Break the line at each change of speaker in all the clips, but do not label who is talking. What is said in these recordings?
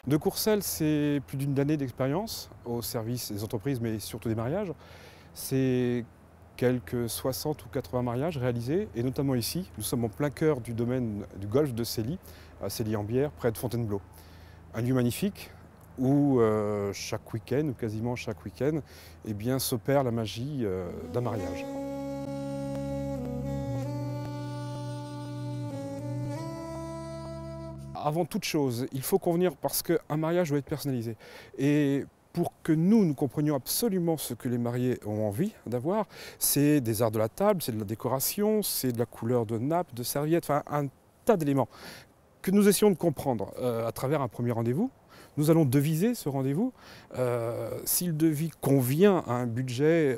De Courcelles, c'est plus d'une année d'expérience au service des entreprises, mais surtout des mariages. C'est quelques 60 ou 80 mariages réalisés, et notamment ici. Nous sommes en plein cœur du domaine du golfe de Célie, à Célie-en-Bière, près de Fontainebleau. Un lieu magnifique où chaque week-end, ou quasiment chaque week-end, eh bien, s'opère la magie d'un mariage. Avant toute chose, il faut convenir parce qu'un mariage doit être personnalisé. Et pour que nous comprenions absolument ce que les mariés ont envie d'avoir, c'est des arts de la table, c'est de la décoration, c'est de la couleur de nappe, de serviettes, enfin un tas d'éléments que nous essayons de comprendre à travers un premier rendez-vous. Nous allons deviser ce rendez-vous. Si le devis convient à un budget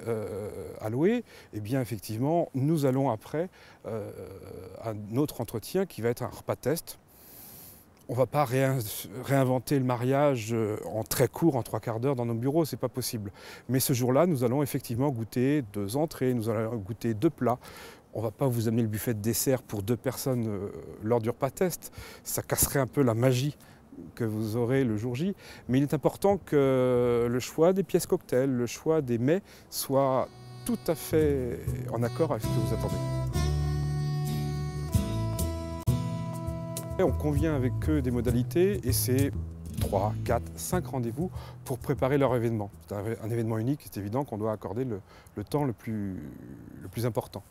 alloué, eh bien effectivement, nous allons après un autre entretien qui va être un repas test. On ne va pas réinventer le mariage en très court, en 3/4 d'heure dans nos bureaux, c'est pas possible. Mais ce jour-là, nous allons effectivement goûter 2 entrées, nous allons goûter 2 plats. On ne va pas vous amener le buffet de dessert pour 2 personnes lors du repas test. Ça casserait un peu la magie que vous aurez le jour J. Mais il est important que le choix des pièces cocktails, le choix des mets soit tout à fait en accord avec ce que vous attendez. On convient avec eux des modalités et c'est 3, 4, 5 rendez-vous pour préparer leur événement. C'est un événement unique, c'est évident qu'on doit accorder le temps le plus important.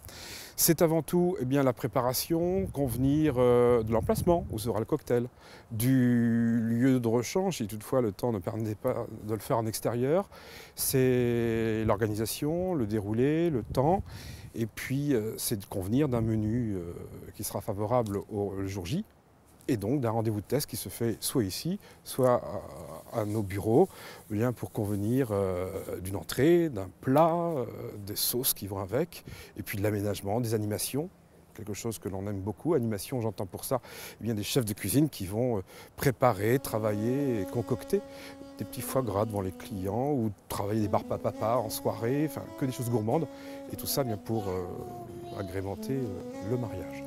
C'est avant tout la préparation, convenir de l'emplacement où sera le cocktail, du lieu de rechange, si toutefois le temps ne permet pas de le faire en extérieur. C'est l'organisation, le déroulé, le temps. Et puis c'est de convenir d'un menu qui sera favorable au jour J. Et donc d'un rendez-vous de test qui se fait soit ici, soit à nos bureaux, bien pour convenir d'une entrée, d'un plat, des sauces qui vont avec, et puis de l'aménagement, des animations, quelque chose que l'on aime beaucoup. Animation, j'entends pour ça des chefs de cuisine qui vont préparer, travailler et concocter des petits foie gras devant les clients, ou travailler des barbes à papa en soirée, enfin que des choses gourmandes, et tout ça bien pour agrémenter le mariage.